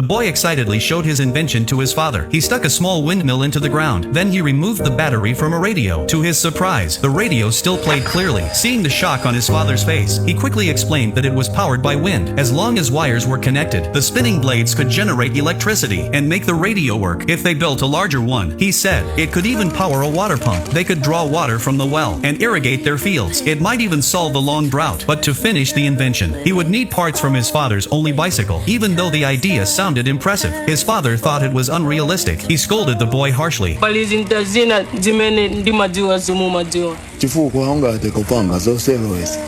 The boy excitedly showed his invention to his father. He stuck a small windmill into the ground. Then he removed the battery from a radio. To his surprise, the radio still played clearly. Seeing the shock on his father's face, he quickly explained that it was powered by wind. As long as wires were connected, the spinning blades could generate electricity and make the radio work. If they built a larger one, he said, it could even power a water pump. They could draw water from the well and irrigate their fields. It might even solve the long drought. But to finish the invention, he would need parts from his father's only bicycle. Even though the idea sounded impressive, his father thought it was unrealistic. He scolded the boy harshly. Chifukwa haungade kupanga zoseroezi.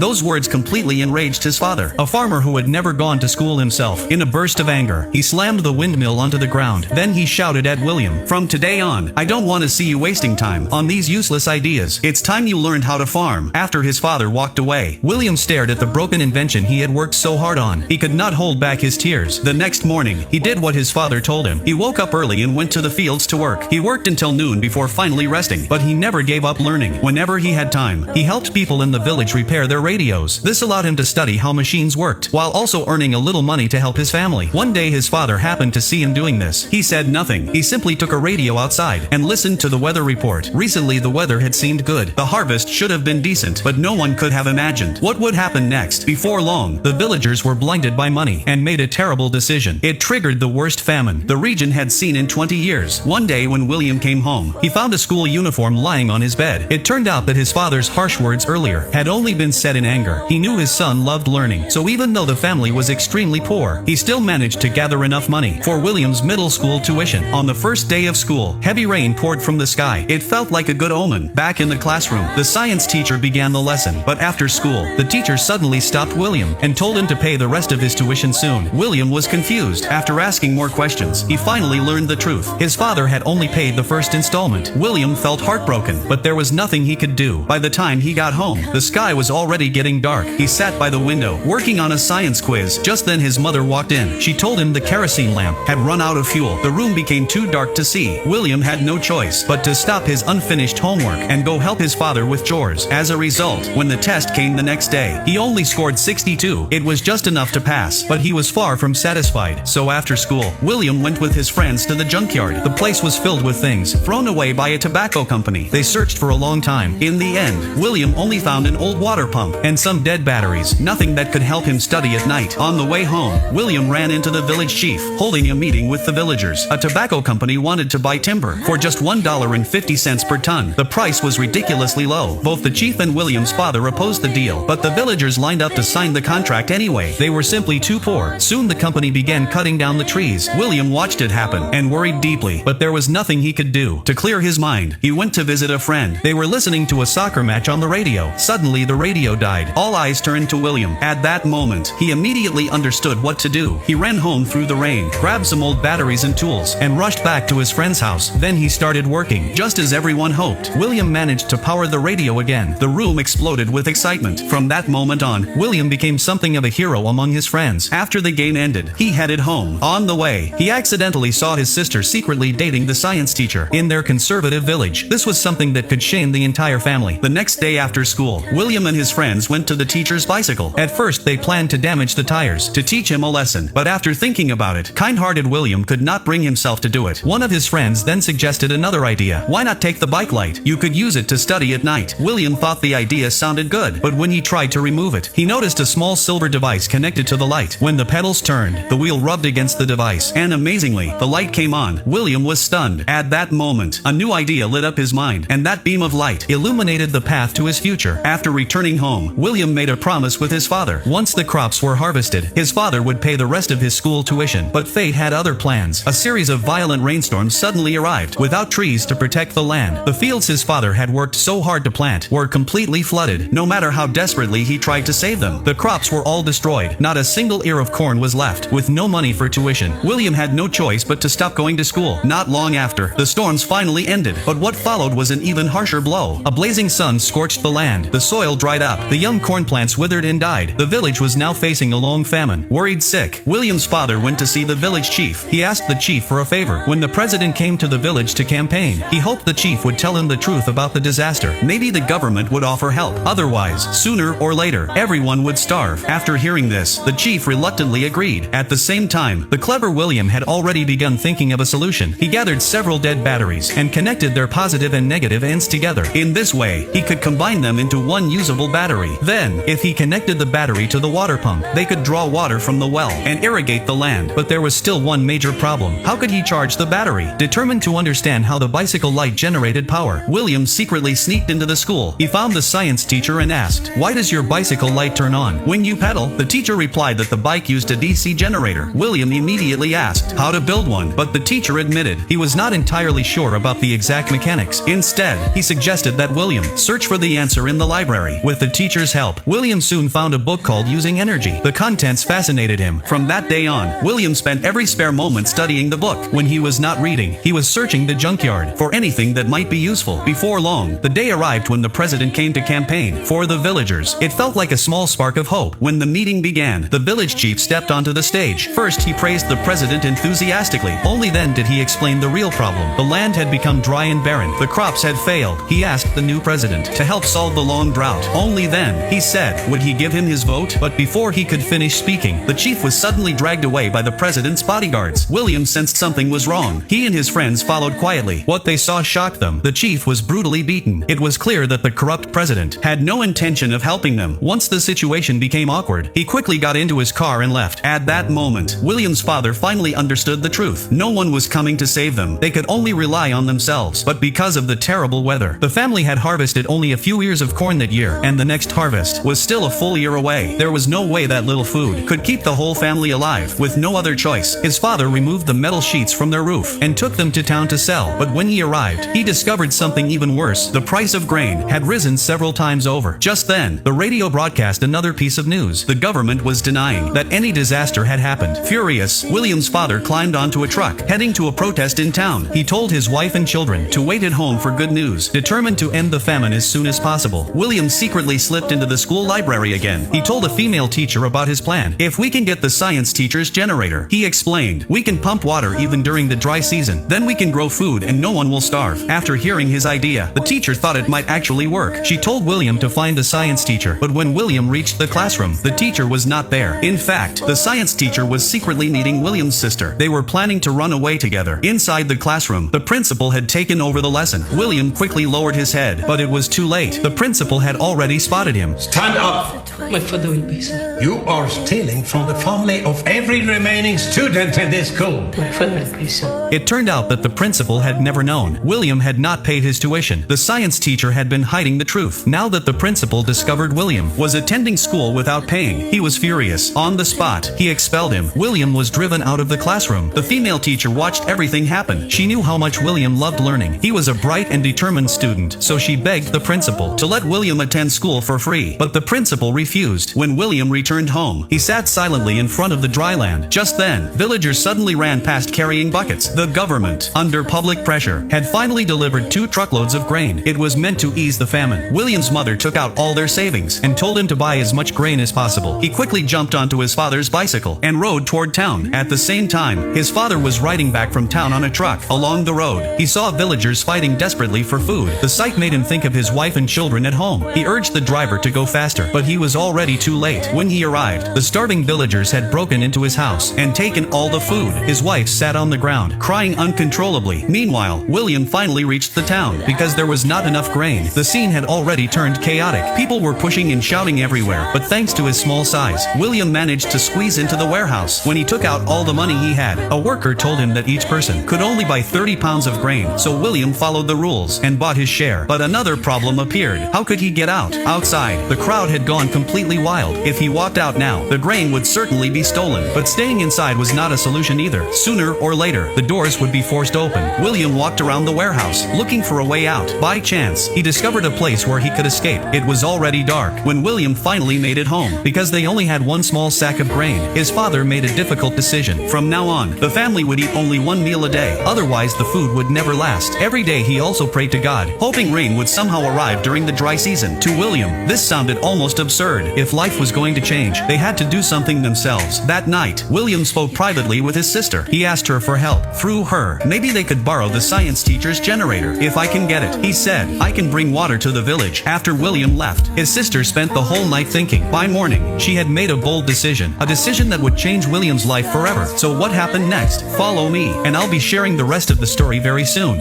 Those words completely enraged his father, a farmer who had never gone to school himself. In a burst of anger, he slammed the windmill onto the ground. Then he shouted at William, "From today on, I don't want to see you wasting time on these useless ideas. It's time you learned how to farm." After his father walked away, William stared at the broken invention he had worked so hard on. He could not hold back his tears. The next morning, he did what his father told him. He woke up early and went to the fields to work. He worked until noon before finally resting, but he never gave up learning. Whenever he had time, he helped people in the village repair their radios. This allowed him to study how machines worked, while also earning a little money to help his family. One day his father happened to see him doing this. He said nothing. He simply took a radio outside and listened to the weather report. Recently the weather had seemed good. The harvest should have been decent, but no one could have imagined what would happen next. Before long, the villagers were blinded by money and made a terrible decision. It triggered the worst famine the region had seen in 20 years. One day when William came home, he found a school uniform lying on his bed. It turned out that his father's harsh words earlier had only been said in anger. He knew his son loved learning, so even though the family was extremely poor, he still managed to gather enough money for William's middle school tuition. On the first day of school, heavy rain poured from the sky. It felt like a good omen. Back in the classroom, the science teacher began the lesson, but after school, the teacher suddenly stopped William and told him to pay the rest of his tuition soon. William was confused. After asking more questions, he finally learned the truth. His father had only paid the first installment. William felt heartbroken, but there was nothing he could do. By the time he got home, the sky was already getting dark. He sat by the window, working on a science quiz. Just then his mother walked in. She told him the kerosene lamp had run out of fuel. The room became too dark to see. William had no choice but to stop his unfinished homework and go help his father with chores. As a result, when the test came the next day, he only scored 62. It was just enough to pass, but he was far from satisfied. So after school, William went with his friends to the junkyard. The place was filled with things thrown away by a tobacco company. They searched for a long time. In the end, William only found an old water pump and some dead batteries, nothing that could help him study at night. On the way home, William ran into the village chief, holding a meeting with the villagers. A tobacco company wanted to buy timber for just $1.50 per ton. The price was ridiculously low. Both the chief and William's father opposed the deal, but the villagers lined up to sign the contract anyway. They were simply too poor. Soon the company began cutting down the trees. William watched it happen and worried deeply, but there was nothing he could do. To clear his mind, he went to visit a friend. They were listening to a soccer match on the radio. Suddenly the radio died. All eyes turned to William. At that moment, he immediately understood what to do. He ran home through the rain, grabbed some old batteries and tools, and rushed back to his friend's house. Then he started working. Just as everyone hoped, William managed to power the radio again. The room exploded with excitement. From that moment on, William became something of a hero among his friends. After the game ended, he headed home. On the way, he accidentally saw his sister secretly dating the science teacher in their conservative village. This was something that could shame the entire family. The next day after school, William and his friends went to the teacher's bicycle. At first, they planned to damage the tires to teach him a lesson, but after thinking about it, kind-hearted William could not bring himself to do it. One of his friends then suggested another idea. Why not take the bike light? You could use it to study at night. William thought the idea sounded good, but when he tried to remove it, he noticed a small silver device connected to the light. When the pedals turned, the wheel rubbed against the device, and amazingly, the light came on. William was stunned. At that moment, a new idea lit up his mind, and that beam of light illuminated the path to his future. After returning home, William made a promise with his father. Once the crops were harvested, his father would pay the rest of his school tuition. But fate had other plans. A series of violent rainstorms suddenly arrived. Without trees to protect the land, the fields his father had worked so hard to plant were completely flooded. No matter how desperately he tried to save them, the crops were all destroyed. Not a single ear of corn was left. With no money for tuition, William had no choice but to stop going to school. Not long after, the storms finally ended, but what followed was an even harsher blow. A blazing sun scorched scorched the land. The soil dried up. The young corn plants withered and died. The village was now facing a long famine. Worried sick, William's father went to see the village chief. He asked the chief for a favor. When the president came to the village to campaign, he hoped the chief would tell him the truth about the disaster. Maybe the government would offer help. Otherwise, sooner or later, everyone would starve. After hearing this, the chief reluctantly agreed. At the same time, the clever William had already begun thinking of a solution. He gathered several dead batteries and connected their positive and negative ends together. In this way, he could combine them into one usable battery. Then, if he connected the battery to the water pump, they could draw water from the well and irrigate the land. But there was still one major problem. How could he charge the battery? Determined to understand how the bicycle light generated power, William secretly sneaked into the school. He found the science teacher and asked, "Why does your bicycle light turn on when you pedal?" The teacher replied that the bike used a DC generator. William immediately asked how to build one, but the teacher admitted he was not entirely sure about the exact mechanics. Instead, he suggested that William search for the answer in the library. With the teacher's help, William soon found a book called Using Energy. The contents fascinated him. From that day on, William spent every spare moment studying the book. When he was not reading, he was searching the junkyard for anything that might be useful. Before long, the day arrived when the president came to campaign for the villagers. It felt like a small spark of hope. When the meeting began, the village chief stepped onto the stage. First, he praised the president enthusiastically. Only then did he explain the real problem. The land had become dry and barren. The crops had failed. He asked the new president to help solve the long drought. Only then, he said, would he give him his vote? But before he could finish speaking, the chief was suddenly dragged away by the president's bodyguards. William sensed something was wrong. He and his friends followed quietly. What they saw shocked them. The chief was brutally beaten. It was clear that the corrupt president had no intention of helping them. Once the situation became awkward, he quickly got into his car and left. At that moment, William's father finally understood the truth. No one was coming to save them. They could only rely on themselves. But because of the terrible weather, the family had harvested only a few ears of corn that year, and the next harvest was still a full year away. There was no way that little food could keep the whole family alive. With no other choice, his father removed the metal sheets from their roof and took them to town to sell. But when he arrived, he discovered something even worse. The price of grain had risen several times over. Just then, the radio broadcast another piece of news. The government was denying that any disaster had happened. Furious, William's father climbed onto a truck, heading to a protest in town. He told his wife and children to wait at home for good news. Determined to end the famine as soon as possible, William secretly slipped into the school library again. He told a female teacher about his plan. If we can get the science teacher's generator, he explained, we can pump water even during the dry season. Then we can grow food and no one will starve. After hearing his idea, the teacher thought it might actually work. She told William to find the science teacher, but when William reached the classroom, the teacher was not there. In fact, the science teacher was secretly meeting William's sister. They were planning to run away together. Inside the classroom, the principal had taken over the lesson. William quickly lowered his head, but it was too late. The principal had already spotted him. Stand up! My father will be sorry. You are stealing from the family of every remaining student in this school. My father will be sorry. It turned out that the principal had never known. William had not paid his tuition. The science teacher had been hiding the truth. Now that the principal discovered William was attending school without paying, he was furious. On the spot, he expelled him. William was driven out of the classroom. The female teacher watched everything happen. She knew how much William loved learning. He was a bright and determined student, so she begged the principal to let William attend school for free. But the principal refused. When William returned home, he sat silently in front of the dry land. Just then, villagers suddenly ran past carrying buckets. The government, under public pressure, had finally delivered 2 truckloads of grain. It was meant to ease the famine. William's mother took out all their savings and told him to buy as much grain as possible. He quickly jumped onto his father's bicycle and rode toward town. At the same time, his father was riding back from town on a truck. Along the road, he saw villagers fighting desperately for food. The sight made him think of his wife and children at home. He urged the driver to go faster, but he was already too late. When he arrived, the starving villagers had broken into his house and taken all the food. His wife sat on the ground, crying uncontrollably. Meanwhile, William finally reached the town. Because there was not enough grain, the scene had already turned chaotic. People were pushing and shouting everywhere, but thanks to his small size, William managed to squeeze into the warehouse. When he took out all the money he had, a worker told him that each person could only buy 30 pounds of grain, so William followed the rules and bought his share. But another problem appeared. How could he get out? Outside, the crowd had gone completely completely wild. If he walked out now, the grain would certainly be stolen. But staying inside was not a solution either. Sooner or later, the doors would be forced open. William walked around the warehouse, looking for a way out. By chance, he discovered a place where he could escape. It was already dark when William finally made it home. Because they only had one small sack of grain, his father made a difficult decision. From now on, the family would eat only one meal a day. Otherwise, the food would never last. Every day, he also prayed to God, hoping rain would somehow arrive during the dry season. To William, this sounded almost absurd. If life was going to change, they had to do something themselves. That night, William spoke privately with his sister. He asked her for help. Through her, maybe they could borrow the science teacher's generator. If I can get it, he said, I can bring water to the village. After William left, his sister spent the whole night thinking. By morning, she had made a bold decision. A decision that would change William's life forever. So what happened next? Follow me, and I'll be sharing the rest of the story very soon.